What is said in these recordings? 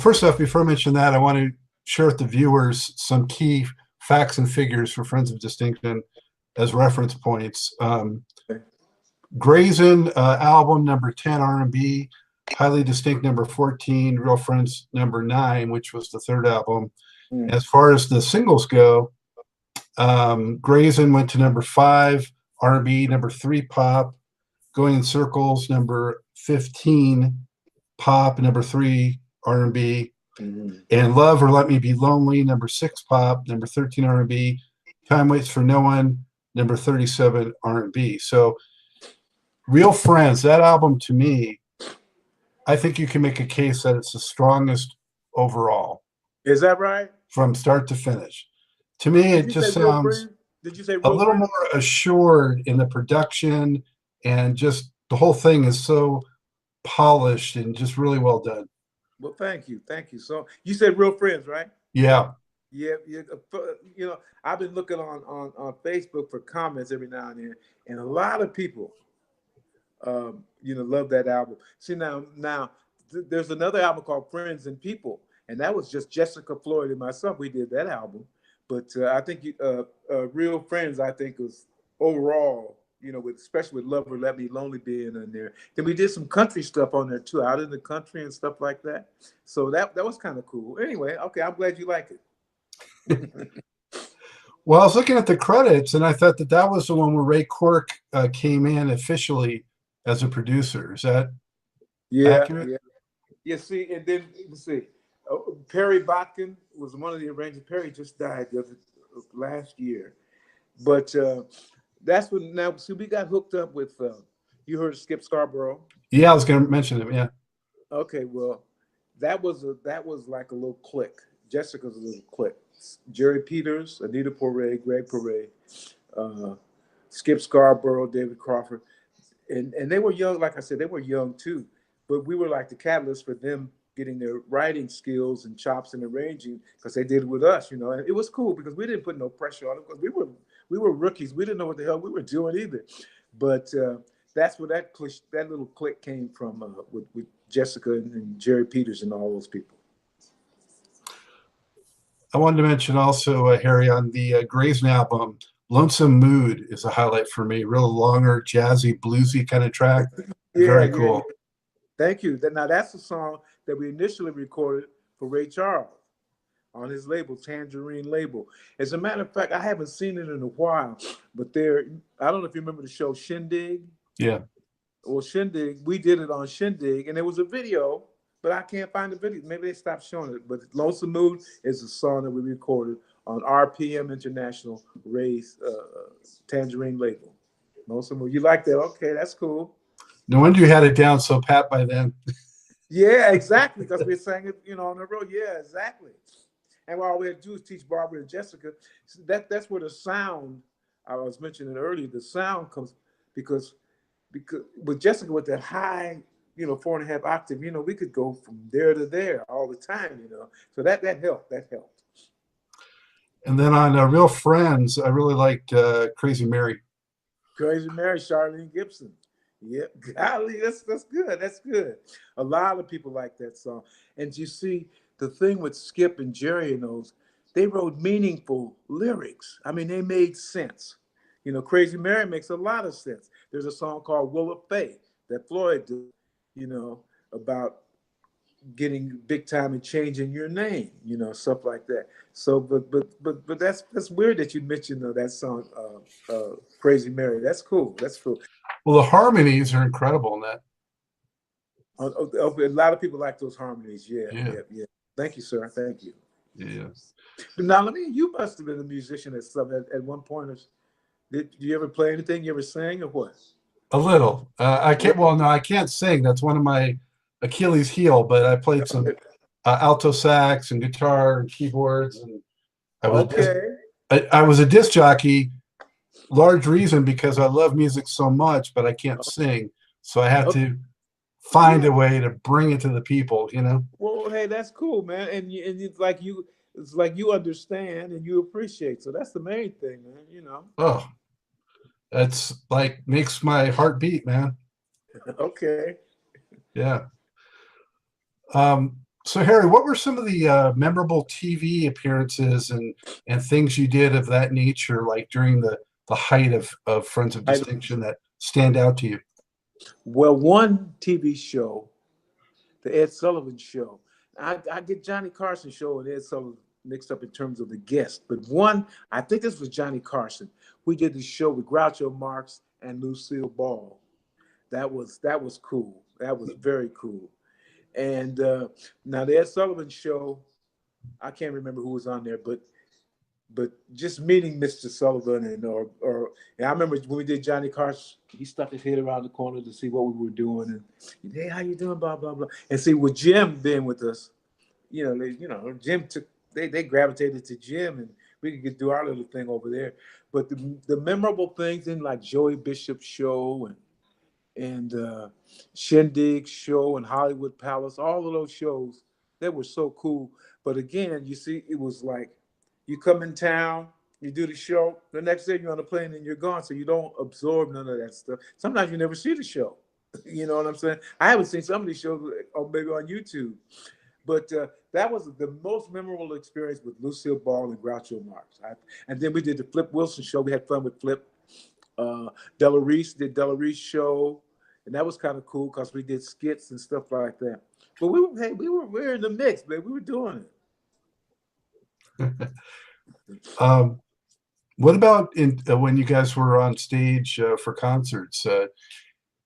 first off, before I mention that, I want to share with the viewers some key facts and figures for Friends of Distinction as reference points. Grazing album number 10 R&B, Highly Distinct number 14, Real Friends number 9, which was the third album. As far as the singles go, Grazing went to number 5, R&B number 3, pop, Going in Circles number 15, pop, number 3, R&B, and Love or Let Me Be Lonely number 6, pop, number 13, R&B, Time Waits for No One number 37, R&B. So Real Friends, that album to me, I think you can make a case that it's the strongest overall. Is that right? From start to finish. To me, it just sounds a little more assured in the production, and just the whole thing is so polished and just really well done. Well, thank you. Thank you. So you said Real Friends, right? Yeah. Yeah. You know, I've been looking on Facebook for comments every now and then, and a lot of people, you know, love that album. See, now there's another album called Friends and People, and that was just Jessica, Floyd, and myself. We did that album. But I think Real Friends, I think, was overall, you know, especially with Love or Let Me Lonely being in there. Then we did some country stuff on there too, out in the country and stuff like that. So that was kind of cool. Anyway, okay, I'm glad you like it. Well, I was looking at the credits, and I thought that was the one where Ray Cork came in officially as a producer. Is that accurate? Yeah. See, and then let's see. Perry Botkin was one of the arrangers. Perry just died last year, but that's when. Now, see, we got hooked up with. You heard of Skip Scarborough? Yeah, I was going to mention him. Yeah. Okay, well, that was like a little clique. Jessica's a little clique. Jerry Peters, Anita Poray, Greg Poray, Skip Scarborough, David Crawford, and they were young. Like I said, they were young too, but we were like the catalyst for them getting their writing skills and chops and arranging, because they did it with us, you know. And it was cool because we didn't put no pressure on them, because we were rookies. We didn't know what the hell we were doing either. But that's where that little clique came from, with Jessica and Jerry Peters and all those people. I wanted to mention also, Harry, on the Grazing album, Lonesome Mood is a highlight for me. Real longer, jazzy, bluesy kind of track. Very cool. Yeah. Thank you. Now, that's a song that we initially recorded for Ray Charles on his label, Tangerine label. As a matter of fact, I haven't seen it in a while, but I don't know if you remember the show Shindig. Yeah. Well, Shindig, we did it on Shindig, and there was a video, but I can't find the video. Maybe they stopped showing it. But Lonesome Mood is a song that we recorded on RPM International, Ray's Tangerine label. Lonesome Mood. You like that? Okay, that's cool. No wonder you had it down so pat by then. Yeah, exactly, because we sang it, you know, on the road. Yeah, exactly. And all we had to do is teach Barbara and Jessica. That's where the sound, I was mentioning earlier, the sound comes, because with Jessica, with that high, you know, 4.5 octave, you know, we could go from there to there all the time, you know. So that helped. That helped. And then on Real Friends, I really liked Crazy Mary. Crazy Mary, Charlene Gibson. Yep, golly, that's good. That's good. A lot of people like that song. And you see, the thing with Skip and Jerry and those, they wrote meaningful lyrics. I mean, they made sense. You know, Crazy Mary makes a lot of sense. There's a song called Will of Faith that Floyd did, you know, about getting big time and changing your name, you know, stuff like that. So, but that's weird that you mentioned that song, Crazy Mary. That's cool. That's cool. Well, the harmonies are incredible in that. A lot of people like those harmonies. Yeah. Thank you, sir. Thank you. Yeah. Now, you must have been a musician at one point. Did you ever play anything? You ever sang or what? A little. I can't. Well, no, I can't sing. That's one of my Achilles' heel. But I played some alto sax and guitar and keyboards. And I was a disc jockey. Large reason because I love music so much, but I can't sing. So I have to find a way to bring it to the people, you know? Well, hey, that's cool, man. And it's like you understand and you appreciate. So that's the main thing, man, you know? Oh, that's like makes my heart beat, man. Okay. Yeah. So Harry, what were some of the memorable TV appearances and things you did of that nature, like during the height of Friends of Distinction, that stand out to you? Well, one TV show, the Ed Sullivan Show. I get Johnny Carson show and Ed Sullivan mixed up in terms of the guest, but one, I think this was Johnny Carson. We did the show with Groucho Marx and Lucille Ball. That was cool. That was very cool. And now the Ed Sullivan Show, I can't remember who was on there, but just meeting Mr. Sullivan and I remember when we did Johnny Carson, he stuck his head around the corner to see what we were doing and hey, how you doing, blah blah blah. And see with Jim being with us, Jim took they gravitated to Jim and we could do our little thing over there. But the memorable things in like Joey Bishop's show and Shindig show and Hollywood Palace, all of those shows, they were so cool. But again, you see, it was like you come in town, you do the show, the next day you're on a plane and you're gone, so you don't absorb none of that stuff. Sometimes you never see the show. You know what I'm saying? I haven't seen some of these shows, or maybe on YouTube. But that was the most memorable experience with Lucille Ball and Groucho Marx. And then we did the Flip Wilson show. We had fun with Flip. Della Reese did Della Reese show, and that was kind of cool because we did skits and stuff like that. But we were in the mix, man. We were doing it. What about when you guys were on stage for concerts?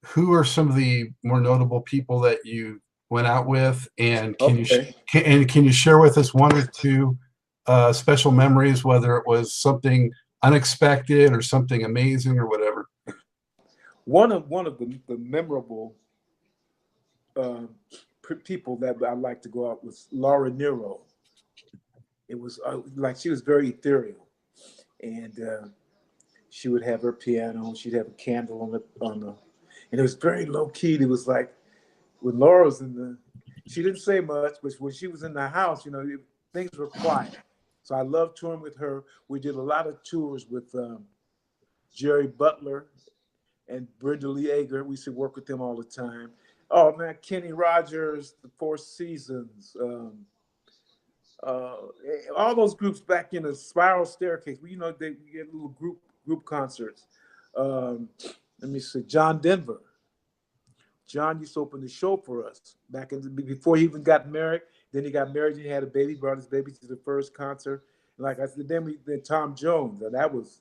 Who are some of the more notable people that you went out with, and can you share with us one or two special memories, whether it was something unexpected or something amazing or whatever? One of the memorable people that I like to go out with, Laura Nero. It was like she was very ethereal, and she would have her piano. She'd have a candle on the, and it was very low key. It was like when Laura was she didn't say much, but when she was in the house, things were quiet. So I loved touring with her. We did a lot of tours with Jerry Butler and Brenda Lee Ager. We used to work with them all the time. Oh man, Kenny Rogers, the Four Seasons, all those groups back in the Spiral Staircase. They get little group concerts. Let me see, John Denver. John used to open the show for us back before he even got married. Then he got married and he had a baby, brought his baby to the first concert. And like I said, then Tom Jones, and that was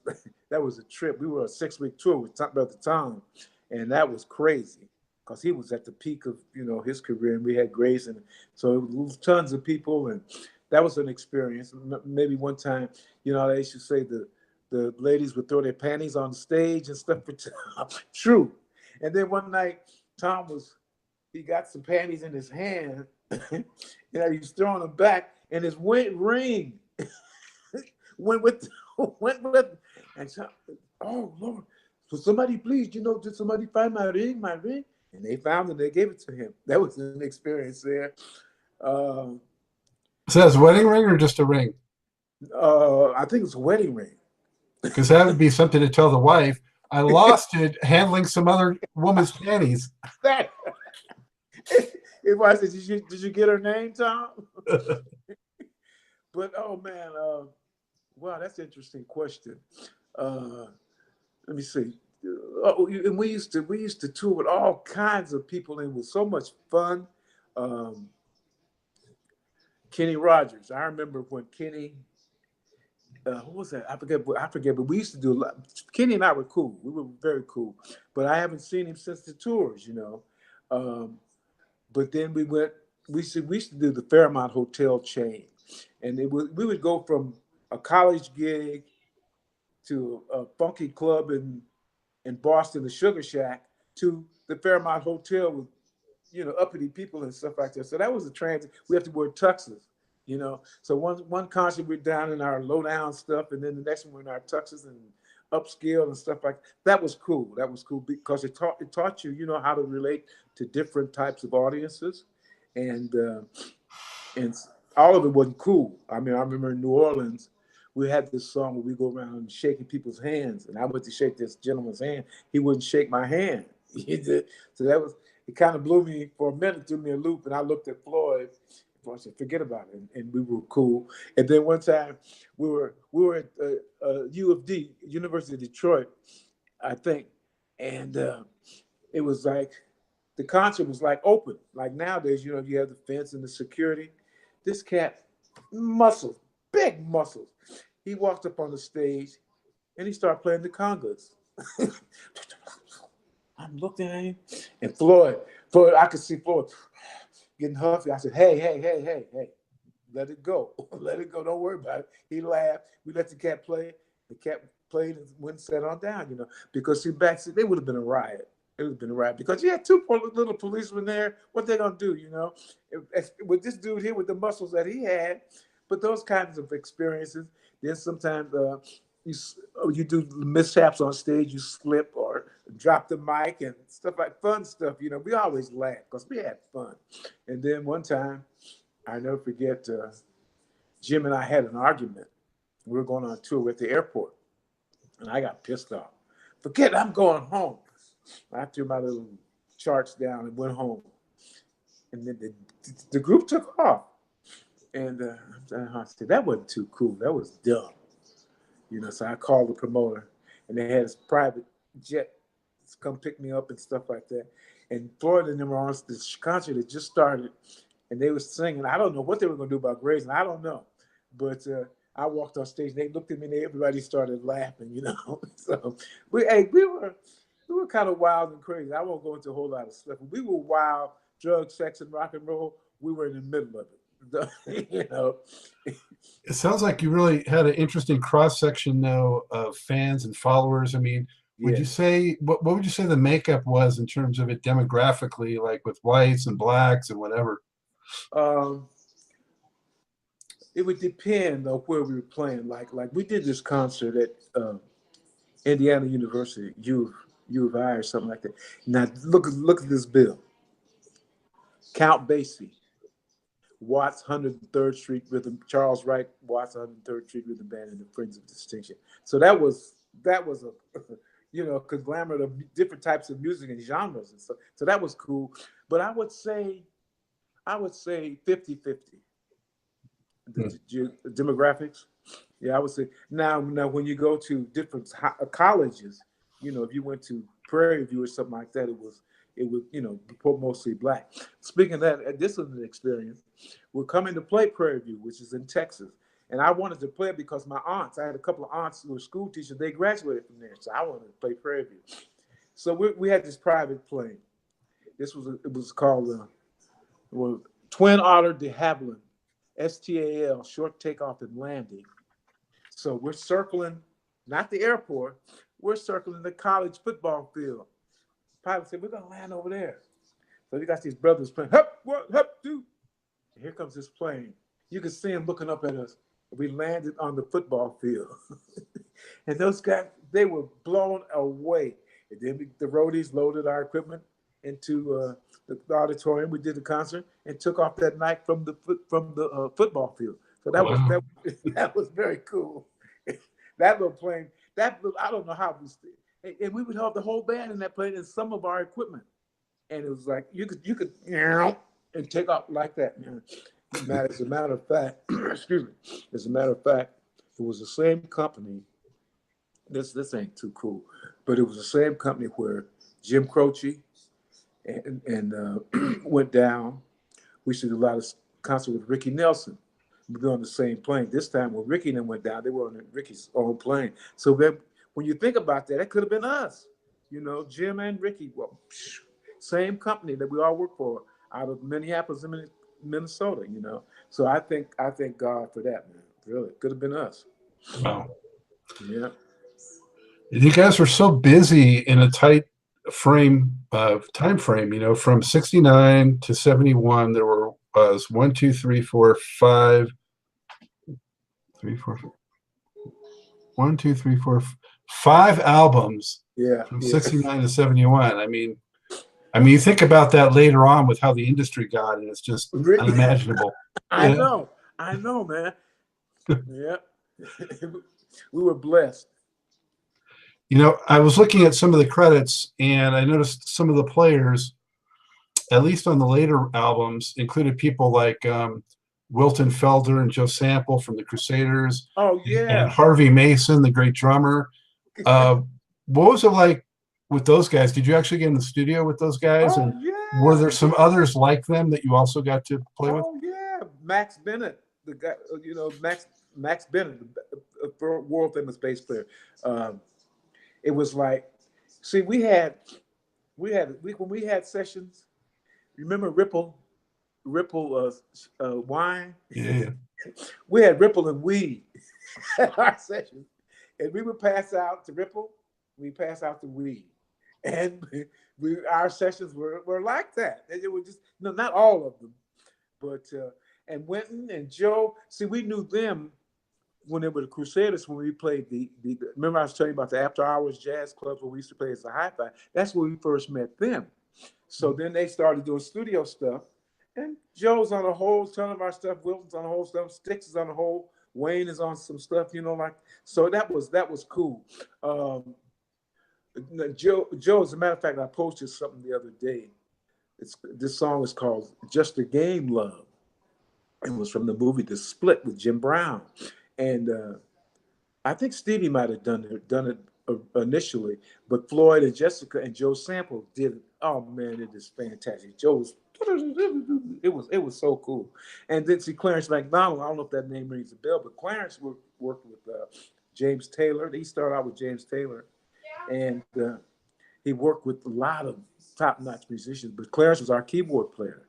a trip. We were a 6-week tour with Brother Tom, and that was crazy because he was at the peak of his career, and we had Grazing. So it was tons of people, and that was an experience. Maybe one time, they used to say the ladies would throw their panties on the stage and stuff for Tom. True. And then one night, he got some panties in his hand. He was throwing them back, and his ring went with, and so, oh Lord! So somebody, please, did somebody find my ring? And they found it. They gave it to him. That was an experience there. So that's a wedding ring or just a ring? I think it's a wedding ring. Because that would be something to tell the wife. I lost it handling some other woman's panties. If I said, did you get her name, Tom? But oh man, wow, that's an interesting question. Let me see. And we used to tour with all kinds of people, and it was so much fun. Kenny Rogers. I remember when Kenny. Who was that? I forget, but we used to do a lot. Kenny and I were cool. We were very cool. But I haven't seen him since the tours, But then we used to do the Fairmont Hotel chain. And we would go from a college gig to a funky club in Boston, the Sugar Shack, to the Fairmont Hotel with, uppity people and stuff like that. So that was a transit. We have to wear tuxes. So one concert we're down in our low down stuff, and then the next one we're in our tuxes and upscale and stuff like that. That was cool. That was cool because it taught you, how to relate to different types of audiences, and all of it wasn't cool. I mean, I remember in New Orleans, we had this song where we go around shaking people's hands, and I went to shake this gentleman's hand. He wouldn't shake my hand. He did. So it kind of blew me for a minute, threw me a loop, and I looked at Floyd Floyd said, forget about it. And we were cool. And then one time we were at U of D, University of Detroit, I think. And it was like, the concert was like open. Like nowadays, you know, you have the fence and the security. This cat, muscles, big muscles. He walked up on the stage and he started playing the congas. I'm looking at him, and Floyd, I could see Floyd getting huffy. I said, hey, let it go. Let it go. Don't worry about it. He laughed. We let the cat play. The cat played and went and sat on down, you know, because see, back then, they would have been a riot. It would have been a riot because you had two little policemen there. What they going to do, you know? With this dude here with the muscles that he had, but those kinds of experiences, then sometimes you do mishaps on stage, you slip or drop the mic and stuff like fun stuff. You know, we always laugh because we had fun. And then one time, I never forget, Jim and I had an argument. We were going on a tour at the airport, and I got pissed off. Forget it, I'm going home. I threw my little charts down and went home. And then the group took off. And I said, that wasn't too cool. That was dumb. You know, so I called the promoter, and they had his private jet come pick me up and stuff like that. And Floyd and them were on this concert that just started, and they were singing. I don't know what they were going to do about Grazing. I don't know. But I walked on stage, and they looked at me, and everybody started laughing, you know. So we were kind of wild and crazy. I won't go into a whole lot of stuff. We were wild, drugs, sex, and rock and roll. We were in the middle of it. You know, it sounds like you really had an interesting cross section, though, of fans and followers. I mean, would you say what would you say the makeup was in terms of it demographically, like with whites and blacks and whatever? It would depend on where we were playing. Like we did this concert at Indiana University, U of I or something like that. Now look at this bill. Count Basie. Watts 103rd Street Rhythm, Charles Wright, Watts 103rd Street Rhythm Band, and the Friends of Distinction. So that was a, you know, conglomerate of different types of music and genres and stuff. So that was cool. But I would say 50-50. The demographics. Yeah, I would say. Now when you go to different colleges, you know, if you went to Prairie View or something like that, it was, you know, mostly black. Speaking of that, this was an experience. We're coming to play Prairie View, which is in Texas. And I wanted to play it because my aunts, I had a couple of aunts who were school teachers, they graduated from there. So I wanted to play Prairie View. So we had this private plane. It was called Twin Otter de Havilland, STAL, short takeoff and landing. So we're circling, not the airport, we're circling the college football field. Pilot said, we're going to land over there. So you got these brothers playing, dude. And here comes this plane. You can see them looking up at us. We landed on the football field. And those guys, they were blown away. And then the roadies loaded our equipment into the auditorium. We did the concert and took off that night from the football field. So that was very cool. That little plane, I don't know how we stayed. And we would have the whole band in that plane and some of our equipment. And it was like, you could and take off like that. As a matter of fact, excuse me, as a matter of fact, it was the same company. This ain't too cool, but it was the same company where Jim Croce and went down. We used to do a lot of concerts with Ricky Nelson. We were on the same plane. This time when Ricky and them went down, they were on Ricky's own plane. So then, when you think about that, that could have been us, you know, Jim and Ricky. Well, same company that we all work for out of Minneapolis, Minnesota, you know. So I thank God for that, man. Really, could have been us. Wow. Yeah. You guys were so busy in a tight time frame, you know, from 69 to 71, there was 5 albums. Yeah. From 69 to 71. I mean, you think about that later on with how the industry got, and it's just unimaginable. I know, man. Yeah. We were blessed. You know, I was looking at some of the credits, and I noticed some of the players, at least on the later albums, included people like Wilton Felder and Joe Sample from the Crusaders, Oh and yeah. Harvey Mason, the great drummer. What was it like with those guys? Did you actually get in the studio with those guys? Oh And were yeah. there some others like them that you also got to play with? Oh yeah. Max Bennett, the guy, Max Bennett, the world famous bass player. It was like, see, when we had sessions. Remember Ripple wine? Yeah. We had Ripple and weed at our sessions, and we would pass out to Ripple. We pass out the weed, and our sessions were like that. It was just not all of them, but and Winton and Joe. See, we knew them when they were the Crusaders. When we played the remember I was telling you about the after hours jazz clubs where we used to play as a hi-fi. That's where we first met them. So then they started doing studio stuff, and Joe's on a whole ton of our stuff. Wilton's on a whole stuff. Sticks is on a whole. Wayne is on some stuff, like. So that was cool. Joe, as a matter of fact, I posted something the other day. This song is called "Just a Game Love." It was from the movie The Split with Jim Brown, and I think Stevie might have done it initially, but Floyd and Jessica and Joe Sample did it. Oh man, it is fantastic. Joe's it was so cool. And then see Clarence McDonald, I don't know if that name rings a bell, but Clarence worked with James Taylor. He started out with James Taylor, and he worked with a lot of top-notch musicians. But Clarence was our keyboard player,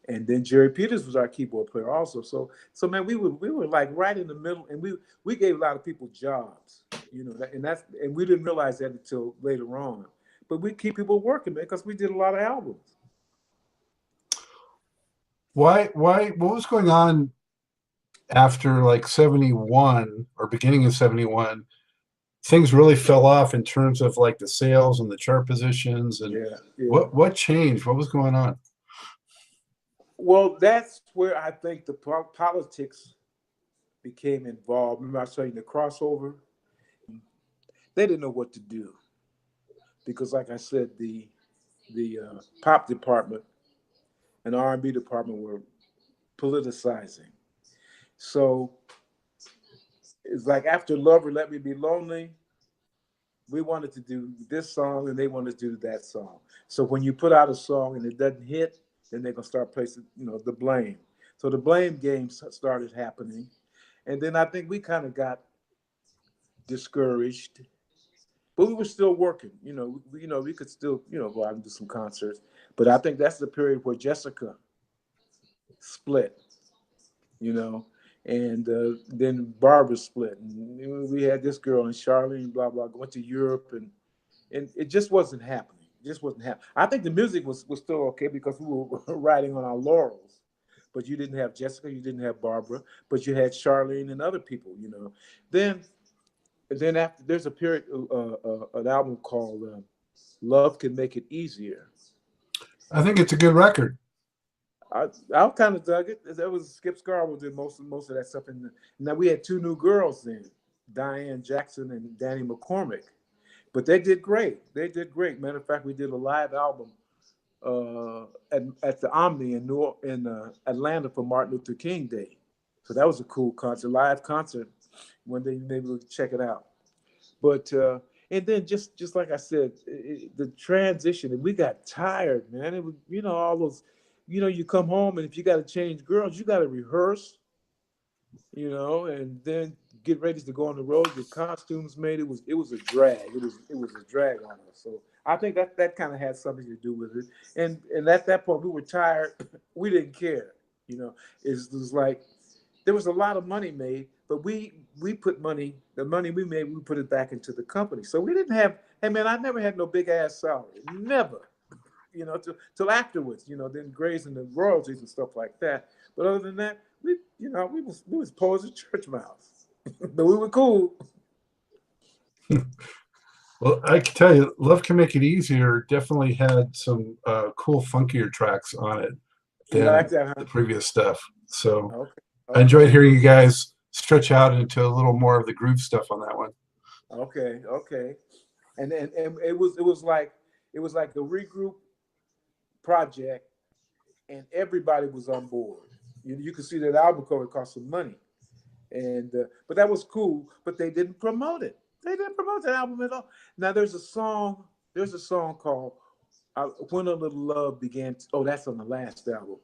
and then Jerry Peters was our keyboard player also. So man, we were like right in the middle, and we gave a lot of people jobs, and we didn't realize that until later on. But we keep people working, man, because we did a lot of albums. What was going on after like 71 or beginning of 71? Things really fell off in terms of like the sales and the chart positions, and what changed? What was going on? Well, that's where I think the politics became involved. Remember I was telling you the crossover? They didn't know what to do because, like I said, the pop department and R&B department were politicizing. So it's like after Lover, Let Me Be Lonely, we wanted to do this song and they wanted to do that song. So when you put out a song and it doesn't hit, then they're going to start placing, the blame. So the blame game started happening. And then I think we kind of got discouraged, but we were still working. We could still, go out and do some concerts. But I think that's the period where Jessica split, and then Barbara split. And we had this girl and Charlene, blah, blah, went to Europe, and it just wasn't happening. I think the music was still okay because we were riding on our laurels. But you didn't have Jessica, you didn't have Barbara, but you had Charlene and other people, Then after there's a period, an album called Love Can Make It Easier. I think it's a good record. I kind of dug it. That was Skip Scarborough did most of that stuff. And now we had two new girls then, Diane Jackson and Danny McCormick. But they did great. Matter of fact, we did a live album at the Omni in Atlanta for Martin Luther King Day. So that was a cool concert, live concert. One day maybe we'll check it out. But and then just like I said, the transition, and we got tired, man. It was all those, you come home and if you got to change girls, you got to rehearse, and then get ready to go on the road. The costumes made it was a drag. It was a drag on us. So I think that kind of had something to do with it. And at that point we were tired. We didn't care. It was like there was a lot of money made, but we put the money we made, we put it back into the company. So we didn't have, hey man, I never had no big ass salary. Never. Till afterwards, then Grazing the royalties and stuff like that. But other than that, we was poor as a church mouse. But we were cool. Well, I can tell you, Love Can Make It Easier definitely had some cool, funkier tracks on it than like that, huh? the previous stuff. So okay. I enjoyed hearing you guys stretch out into a little more of the groove stuff on that one. Okay. And it was like a regroup project, and everybody was on board. You can see that album cover cost some money, and but that was cool. But they didn't promote it. They didn't promote that album at all. Now there's a song called "When a Little Love Began." Oh, that's on the last album.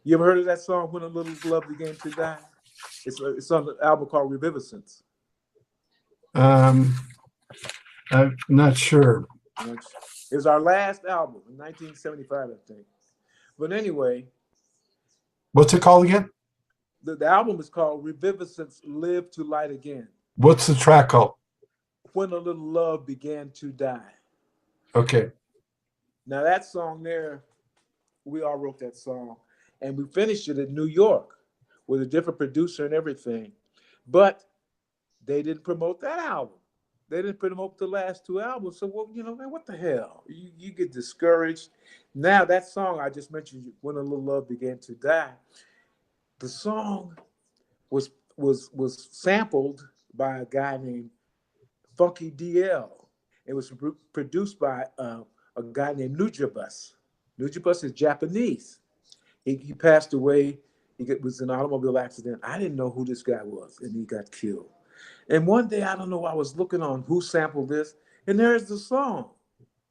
You ever heard of that song, "When a Little Love Began to Die"? It's on the album called Reviviscence. I'm not sure. It was our last album in 1975, I think. But anyway. What's it called again? The album is called Reviviscence, Live to Light Again. What's the track called? When a Little Love Began to Die. Okay. Now that song there, we all wrote that song. And we finished it in New York with a different producer and everything. But they didn't promote that album. They didn't promote the last two albums. So, well, man, what the hell? You get discouraged. Now that song I just mentioned, When a Little Love Began to Die, the song was sampled by a guy named Funky DL. It was produced by a guy named Nujabus. Nujabus is Japanese. He passed away. He was in an automobile accident. I didn't know who this guy was, and he got killed. And one day, I don't know, I was looking on who sampled this, and there's the song.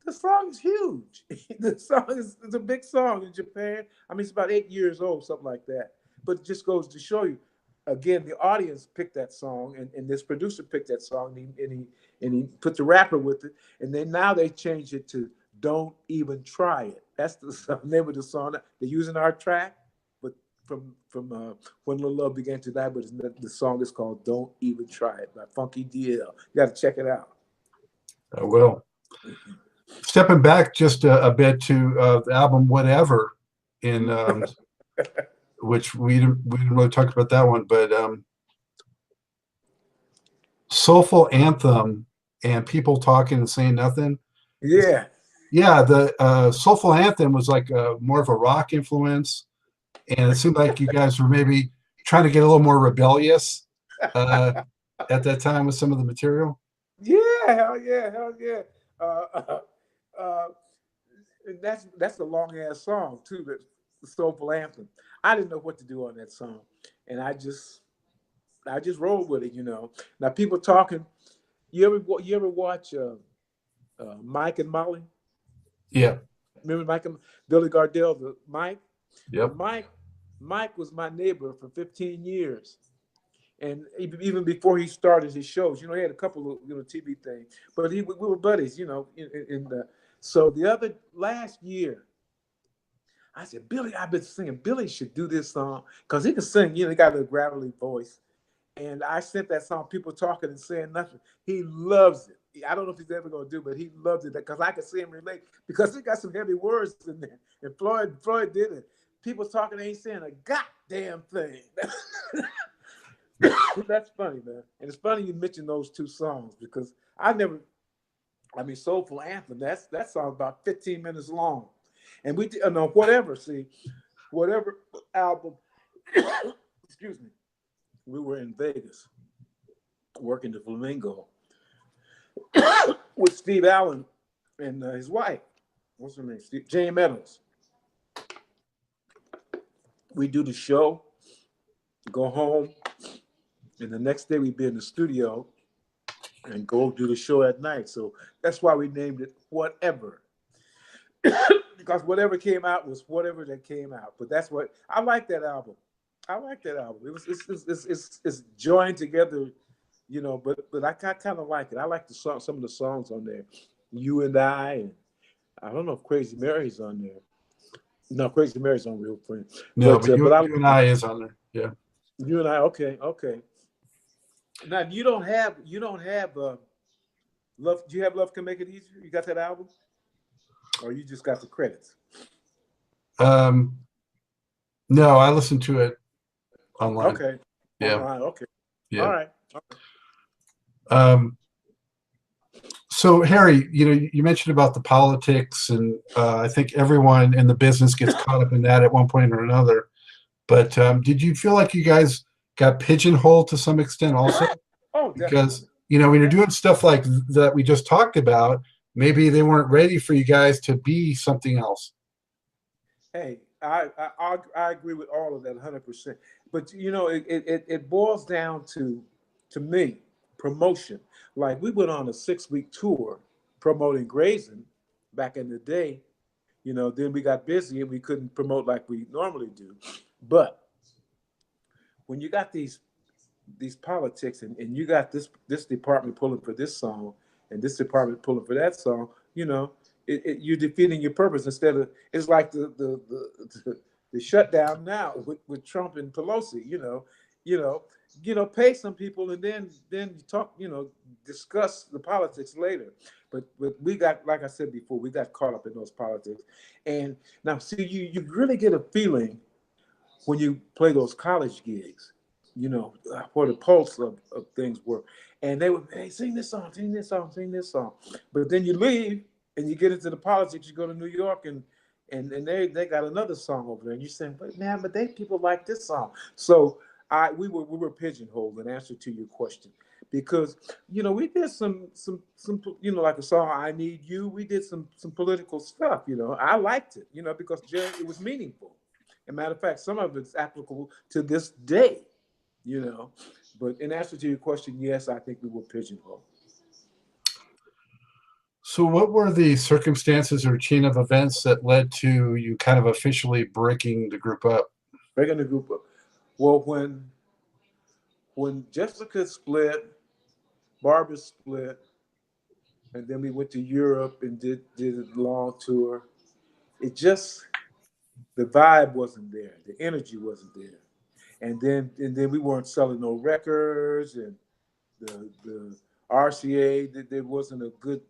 The song is huge. The song is a big song in Japan. I mean, it's about 8 years old, something like that. But it just goes to show you, again, the audience picked that song, and this producer picked that song, and he put the rapper with it. And then now they changed it to "Don't Even Try It." That's the name of the song. They're using our track, but from When a Little Love Began to Die, but the song is called "Don't Even Try It" by Funky DL. You got to check it out. I will. Stepping back just a bit to the album "Whatever," in which we didn't really talk about that one, but "Soulful Anthem" and "People Talking and Saying Nothing." Yeah. Yeah, the "Soulful Anthem" was like more of a rock influence, and it seemed like you guys were maybe trying to get a little more rebellious at that time with some of the material. Yeah, hell yeah. And that's a long ass song too. The "Soulful Anthem." I didn't know what to do on that song, and I just rolled with it. Now people talking. You ever watch Mike and Molly? Yeah. Remember Mike and Billy Gardell, the Mike? Yep. Mike was my neighbor for 15 years. And even before he started his shows, he had a couple of TV things, but we were buddies, so last year, I said, Billy, I've been singing. Billy should do this song because he can sing, he got a gravelly voice. And I sent that song, People Talking and Saying Nothing. He loves it. I don't know if he's ever going to do, but he loves it because I can see him relate because he got some heavy words in there. And Floyd did it. People talking, ain't saying a goddamn thing. That's funny, man. And it's funny you mentioned those two songs because Soulful Anthem, that song's about 15 minutes long. And we did, whatever album, excuse me, we were in Vegas working the Flamingo with Steve Allen and his wife. What's her name? Jane Meadows. We do the show, go home, and the next day we'd be in the studio and go do the show at night. So that's why we named it Whatever. Because whatever came out was whatever that came out. But that's what I like that album. It's joined together, but I kind of like it. I like some of the songs on there. You and I, and I don't know if Crazy Mary's on there. No, Crazy Mary's on Real Friend. No, but you and I is on there. Yeah. You and I, okay. Now you don't have Love. Do you have Love Can Make It Easier? You got that album, or you just got the credits? No, I listened to it online. Okay. Yeah. Online. Okay. Yeah. All right. So Harry, you mentioned about the politics, and I think everyone in the business gets caught up in that at one point or another. But did you feel like you guys got pigeonholed to some extent also? Oh, definitely. Because when you're doing stuff like that we just talked about, maybe they weren't ready for you guys to be something else. Hey, I agree with all of that 100%. But you know, it boils down to me, promotion. Like we went on a 6-week tour promoting Grazing back in the day. You know, then we got busy and we couldn't promote like we normally do. But when you got these politics and you got this department pulling for this song and this department pulling for that song, you know, you're defeating your purpose. Instead of, it's like the shutdown now with Trump and Pelosi. Pay some people and then you talk, discuss the politics later. But we got, like I said before, we got caught up in those politics. And now see, you really get a feeling when you play those college gigs, where the pulse of things were. And they would, hey, sing this song, sing this song, sing this song. But then you leave and you get into the politics, you go to New York and they got another song over there. And you're saying, but man, but people like this song. So we were pigeonholed in answer to your question. Because, we did some like a song, I Need You. We did some political stuff, I liked it, because it was meaningful. As a matter of fact, some of it's applicable to this day, But in answer to your question, yes, I think we were pigeonholed. So what were the circumstances or chain of events that led to you kind of officially breaking the group up? Breaking the group up. Well, when Jessica split, Barbara split, and then we went to Europe and did a long tour, the vibe wasn't there. The energy wasn't there. And then we weren't selling no records, and the RCA, there wasn't a good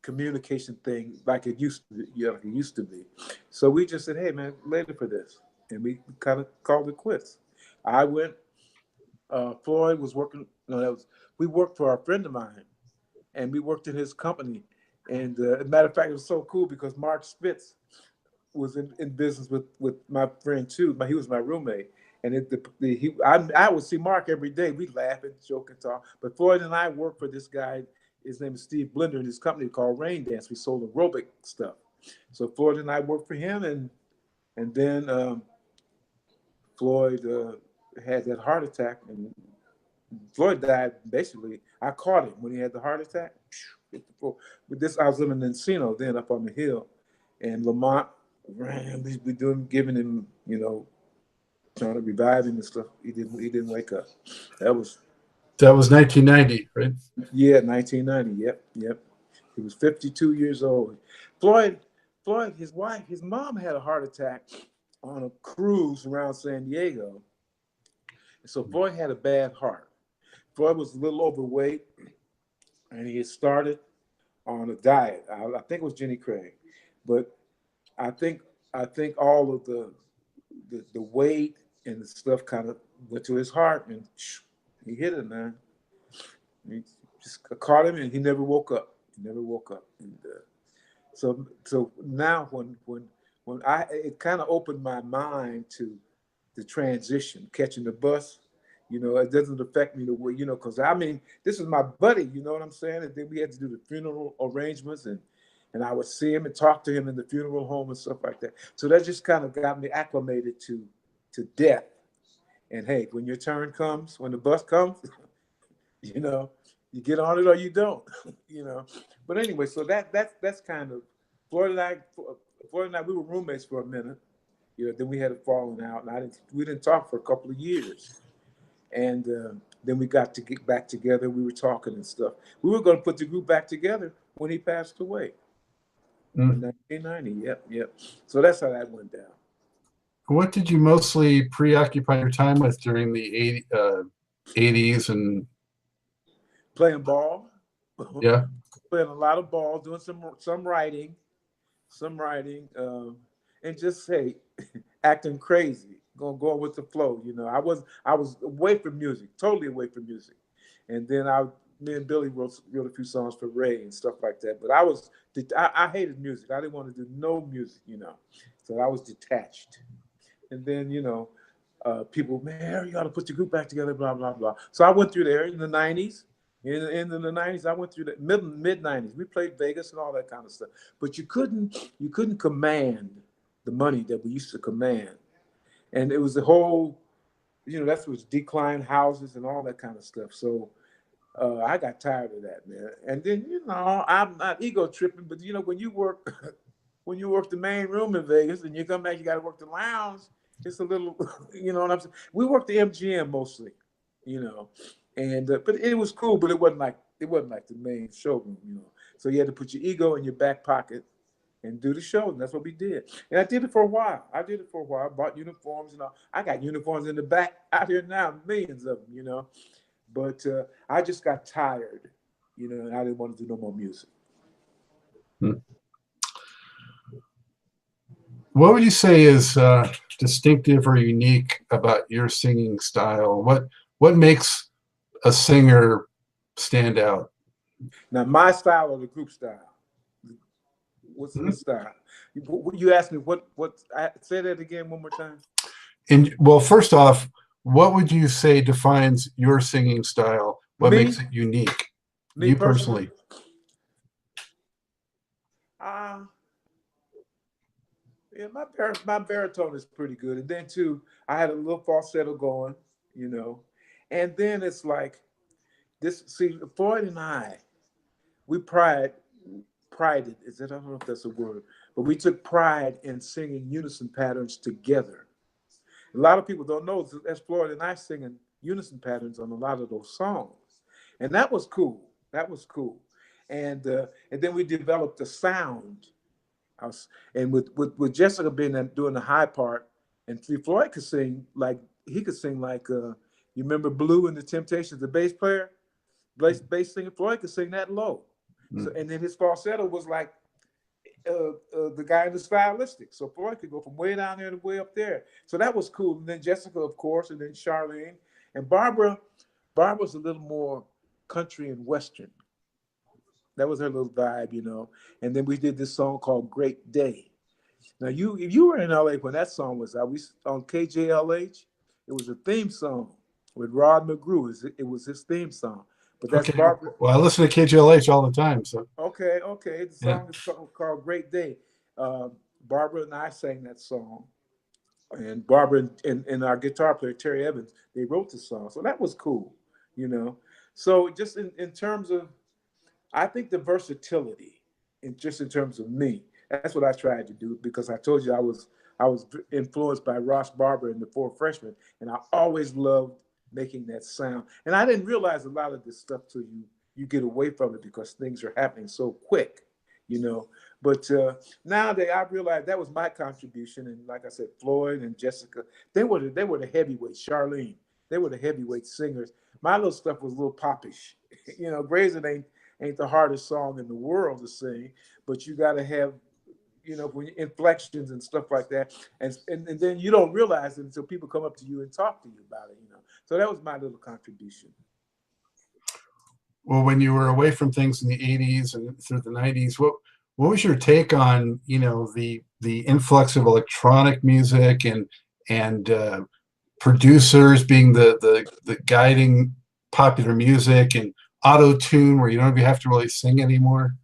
communication thing like it used to be. So we just said, hey man, later for this. And we kind of called it quits. I went, Floyd was working, we worked for a friend of mine, and we worked in his company. And as a matter of fact, it was so cool because Mark Spitz was in business with my friend too. He was my roommate. And I would see Mark every day. We'd laugh and joke and talk. But Floyd and I worked for this guy. His name is Steve Blender, in his company called Rain Dance. We sold aerobic stuff. So Floyd and I worked for him, and then Floyd had that heart attack, and Floyd died. Basically, I caught him when he had the heart attack. With this, I was living in Encino then, up on the hill, and Lamont ran. We giving him, trying to revive him and stuff. He didn't wake up. That was 1990, right? Yeah, 1990. Yep. He was 52 years old. Floyd, his mom had a heart attack on a cruise around San Diego. So Floyd had a bad heart. Floyd was a little overweight, and he had started on a diet. I think it was Jenny Craig, but I think all of the weight and the stuff kind of went to his heart, and he hit it, man. He just caught him, and he never woke up. And, so now when it kind of opened my mind to the transition, catching the bus. It doesn't affect me the way, because this is my buddy, you know what I'm saying? And then we had to do the funeral arrangements, and I would see him and talk to him in the funeral home and stuff like that. So that just kind of got me acclimated to death. And hey, when your turn comes, when the bus comes, you get on it or you don't, But anyway, so that's kind of Floyd and I, we were roommates for a minute. Then we had a falling out, and we didn't talk for a couple of years. And then we got to get back together. We were talking and stuff. We were going to put the group back together when he passed away in 1990. Yep. So that's how that went down. What did you mostly preoccupy your time with during the 80s and playing ball? Yeah. Playing a lot of ball, doing some writing, and just acting crazy. Going with the flow, I was away from music, totally away from music, and then me and Billy wrote a few songs for Ray and stuff like that. But I hated music. I didn't want to do no music, so I was detached. And then people, man, Harry, you got to put your group back together, blah blah blah. So I went through there in the 90s. In the 90s, I went through the mid 90s. We played Vegas and all that kind of stuff, but you couldn't command the money that we used to command. And it was the whole, that's was declined houses and all that kind of stuff. So I got tired of that, man. And then, I'm not ego tripping, but when you work the main room in Vegas and you come back, you got to work the lounge. It's a little, you know what I'm saying? We worked the MGM mostly, and but it was cool, but it wasn't like the main showroom, So you had to put your ego in your back pocket and do the show, and that's what we did. And I did it for a while. Bought uniforms and all. I got uniforms in the back out here now, millions of them, But I just got tired, and I didn't want to do no more music. What would you say is distinctive or unique about your singing style? What makes a singer stand out? Now, my style or the group style? What's the style? You asked me what? Say that again one more time. Well, first off, what would you say defines your singing style? What makes it unique? You personally? Yeah, my baritone is pretty good, and then too, I had a little falsetto going, and then it's like this. See, Floyd and I, we prided. I don't know if that's a word, but we took pride in singing unison patterns together. A lot of people don't know that's Floyd and I singing unison patterns on a lot of those songs, and that was cool. And then we developed the sound. And with Jessica doing the high part, and Floyd could sing like you remember Blue and the Temptations, the bass player, bass singer. Floyd could sing that low. So, and then his falsetto was like the guy in the stylistic. So Floyd could go from way down there to way up there. So that was cool. And then Jessica, of course, and then Charlene. And Barbara's a little more country and Western. That was her little vibe, And then we did this song called Great Day. Now, if you were in LA when that song was out, we on KJLH, it was a theme song with Rod McGrew. It was his theme song. But that's okay. Barbara. Well, I listen to KJLH all the time. So okay. The song is called Great Day. Barbara and I sang that song, and Barbara and our guitar player Terry Evans, they wrote the song. So that was cool, So just in terms of, I think the versatility, in terms of me, that's what I tried to do, because I told you I was influenced by Ross Barber and the Four Freshmen, and I always loved making that sound. And I didn't realize a lot of this stuff till you get away from it, because things are happening so quick, But nowadays I realized that was my contribution. And like I said, Floyd and Jessica, they were the heavyweights. Charlene, they were the heavyweight singers. My little stuff was a little popish. Grazing ain't the hardest song in the world to sing, but you got to have, inflections and stuff like that. And then you don't realize it until people come up to you and talk to you about it, So that was my little contribution. Well, when you were away from things in the 80s and through the 90s, what was your take on, the influx of electronic music and producers being the guiding popular music, and auto-tune where you don't even have to really sing anymore?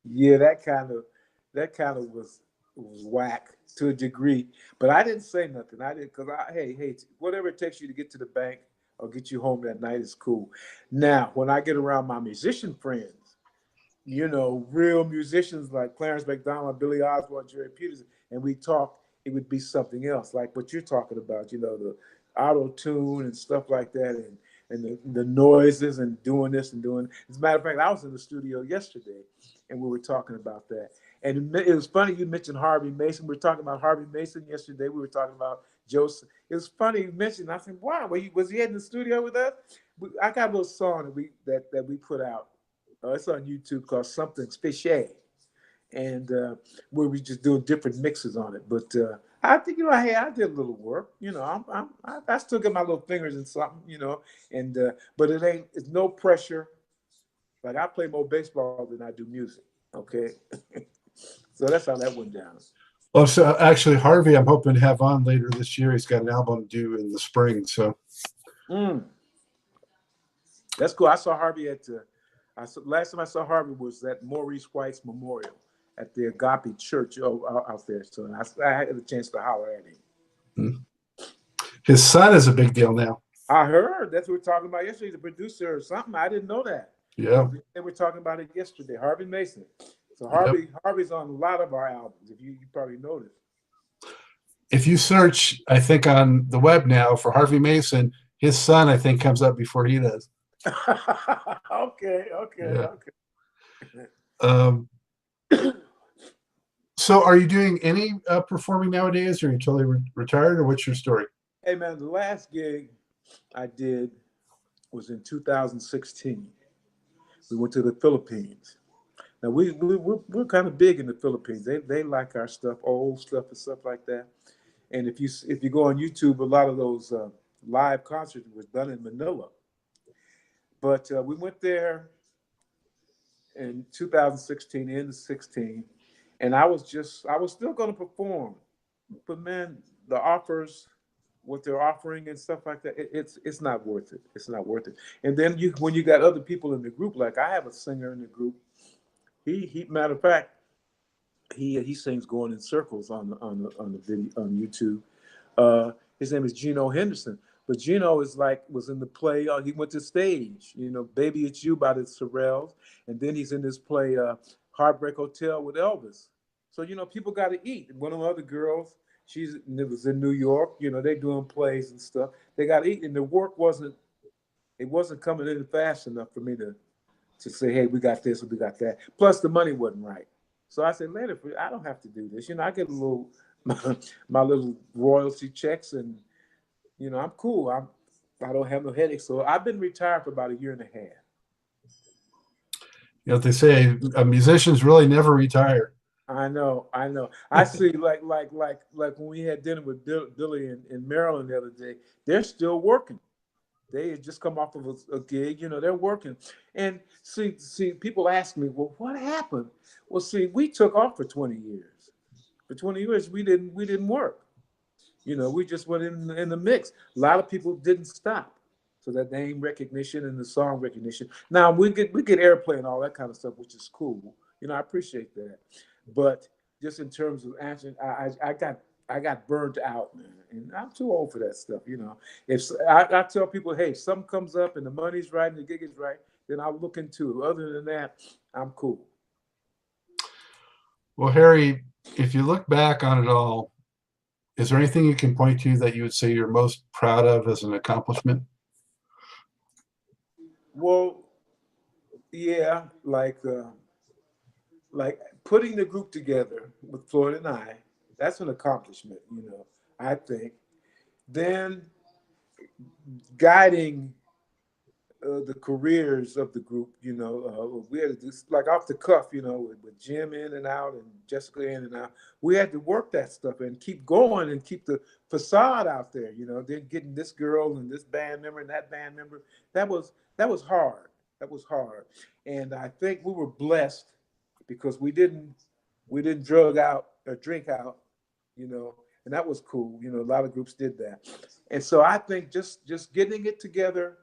Yeah, that kind of was whack to a degree, but I didn't say nothing. I didn't, because hey, whatever it takes you to get to the bank or get you home that night is cool. Now, when I get around my musician friends, real musicians like Clarence McDonald, Billy Osborne, Jerry Peters, and we talk, it would be something else, like what you're talking about, the auto-tune and stuff like that, and the noises and doing this and doing. As a matter of fact, I was in the studio yesterday, and we were talking about that. And it was funny you mentioned Harvey Mason. We were talking about Harvey Mason yesterday. We were talking about Joseph. It was funny you mentioned. I said, "Wow, was he in the studio with us?" I got a little song that we put out. It's on YouTube called Something Fishy, and where we just doing different mixes on it. But I think hey, I did a little work. I still get my little fingers in something. And but it's no pressure. Like, I play more baseball than I do music. Okay. So that's how that went down. Well, so actually, Harvey, I'm hoping to have on later this year. He's got an album due in the spring. So that's cool. I saw Harvey last time I saw Harvey was at Maurice White's memorial. at the Agape Church out there. So I had a chance to holler at him. His son is a big deal now. I heard that's what we were talking about yesterday. The producer or something. I didn't know that. Yeah. They were talking about it yesterday. Harvey Mason. So Yep. Harvey's on a lot of our albums. If you probably noticed. If you search, I think on the web now for Harvey Mason, his son, I think, comes up before he does. Okay. So are you doing any performing nowadays, or are you totally retired, or what's your story? Hey, man, the last gig I did was in 2016. We went to the Philippines. Now, we're kind of big in the Philippines. They like our stuff, old stuff and stuff like that. And if you go on YouTube, a lot of those live concerts was done in Manila. But we went there in 2016, end of 16, and I was still going to perform, but man, the offers, what they're offering and stuff like that, it's not worth it. It's not worth it. And then when you got other people in the group, like I have a singer in the group. He matter of fact, he sings "Going in Circles" on the video on YouTube. His name is Gino Henderson. But Gino was in the play. He went to stage, "Baby It's You" by the Sorrells, and then he's in this play, "Heartbreak Hotel" with Elvis. So people got to eat. One of the other girls, it was in New York. They doing plays and stuff. They got to eat, and the work wasn't coming in fast enough for me to say, hey, we got this or we got that. Plus the money wasn't right. So I said, later, I don't have to do this. I get a little my little royalty checks, and I'm cool. I don't have no headaches. So I've been retired for about a year and a half. They say musicians really never retire. I know. I see, like when we had dinner with Billy in Maryland the other day, they're still working. They had just come off of a gig, they're working. And see, people ask me, well, what happened? Well, see, we took off for 20 years. For 20 years, we didn't work. We just went in the mix. A lot of people didn't stop. So that name recognition and the song recognition. Now we get airplay and all that kind of stuff, which is cool. I appreciate that. But just in terms of answering, I got burnt out, man, and I'm too old for that stuff. If I tell people, hey, if something comes up and the money's right and the gig is right, then I'll look into it. Other than that, I'm cool. Well, Harry, if you look back on it all, is there anything you can point to that you would say you're most proud of as an accomplishment? Well, yeah, like putting the group together with Floyd and I, that's an accomplishment, I think. Then guiding the careers of the group, we had to do, like off the cuff, with Jim in and out and Jessica in and out. We had to work that stuff and keep going and keep the facade out there, then getting this girl and this band member and that band member. That was hard. That was hard. And I think we were blessed because we didn't drug out or drink out, and that was cool. A lot of groups did that. And so I think just getting it together,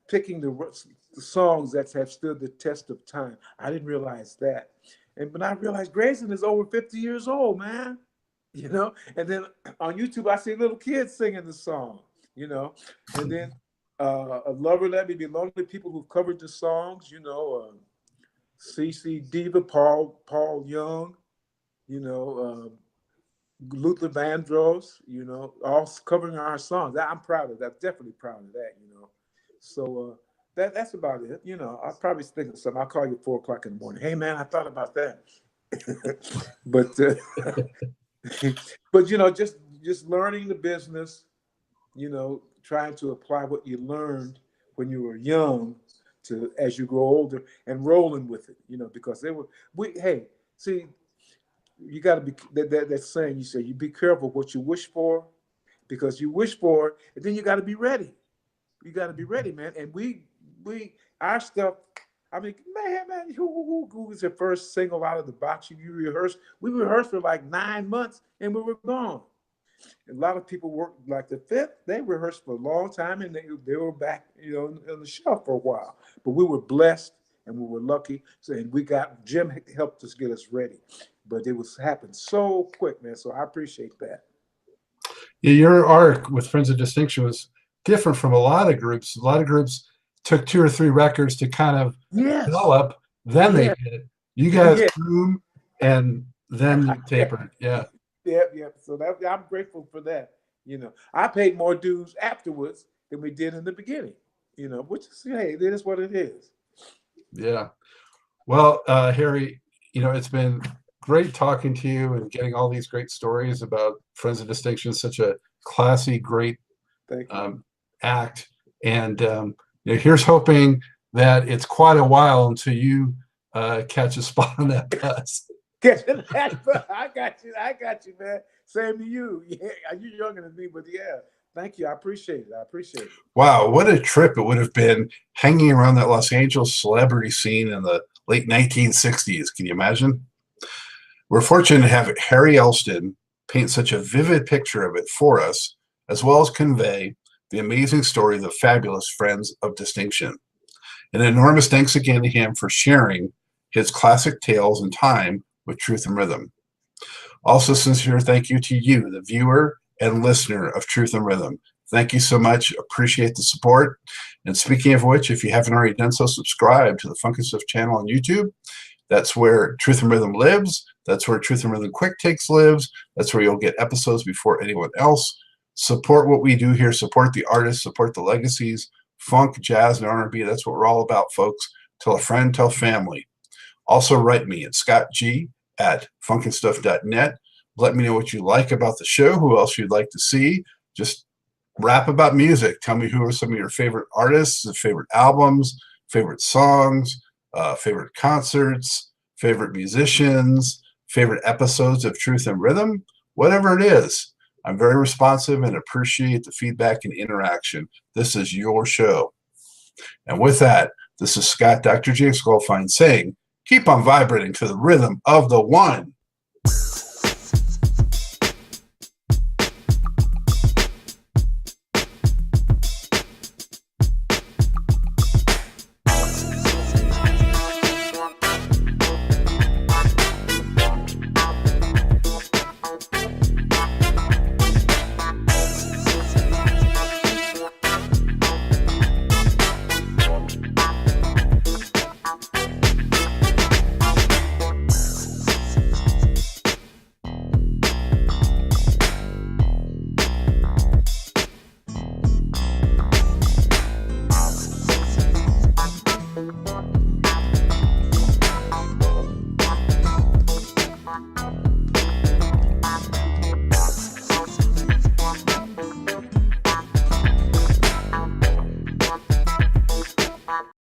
picking the songs that have stood the test of time. I didn't realize that. But I realized Grazing is over 50 years old, man. And then on YouTube, I see little kids singing the song, and then A Lover Let Me Be Lonely, people who've covered the songs, CC Diva, Paul Young, Luther Vandross, all covering our songs. I'm proud of that. I'm definitely proud of that, So that's about it. I'll probably think of something. I'll call you at 4:00 in the morning. Hey, man, I thought about that. but just learning the business, trying to apply what you learned when you were young to as you grow older and rolling with it, because you got to be that saying you say, you be careful what you wish for, because you wish for it, and then you got to be ready. You got to be ready, man. And our stuff, I mean, man, who was the first single out of the box? We rehearsed for like 9 months and we were gone. A lot of people worked like the Fifth. They rehearsed for a long time and they were back, on the shelf for a while. But we were blessed and we were lucky. So, and we got, Jim helped us get us ready, but it was happened so quick, man. So I appreciate that. Yeah, your arc with Friends of Distinction was different from a lot of groups. A lot of groups took 2 or 3 records to kind of develop, then they did it. You guys boom, and then you tapered. Yeah. Yep. So I'm grateful for that. You know, I paid more dues afterwards than we did in the beginning. You know, which is, hey, it is what it is. Yeah. Well, Harry, you know, it's been great talking to you and getting all these great stories about Friends of Distinction. Such a classy, great act. And you know, here's hoping that it's quite a while until you catch a spot on that bus. I got you, man. Same to you. Yeah, you're younger than me, but yeah. Thank you. I appreciate it. Wow, what a trip it would have been hanging around that Los Angeles celebrity scene in the late 1960s. Can you imagine? We're fortunate to have Harry Elston paint such a vivid picture of it for us, as well as convey the amazing story of the fabulous Friends of Distinction. An enormous thanks again to him for sharing his classic tales and time with Truth and Rhythm. Also, sincere thank you to you, the viewer and listener of Truth and Rhythm. Thank you so much. Appreciate the support. And speaking of which, if you haven't already done so, subscribe to the Funkin' Stuff channel on YouTube. That's where Truth and Rhythm lives. That's where Truth and Rhythm Quick Takes lives. That's where you'll get episodes before anyone else. Support what we do here. Support the artists. Support the legacies. Funk, jazz, and R&B. That's what we're all about, folks. Tell a friend, tell family. Also, write me at scottg@funkinstuff.net. Let me know what you like about the show, who else you'd like to see. Just rap about music. Tell me who are some of your favorite artists, favorite albums, favorite songs, favorite concerts, favorite musicians, favorite episodes of Truth and Rhythm, whatever it is. I'm very responsive and appreciate the feedback and interaction. This is your show. And with that, this is Scott, Dr. James Goldfine, saying, keep on vibrating to the rhythm of the one.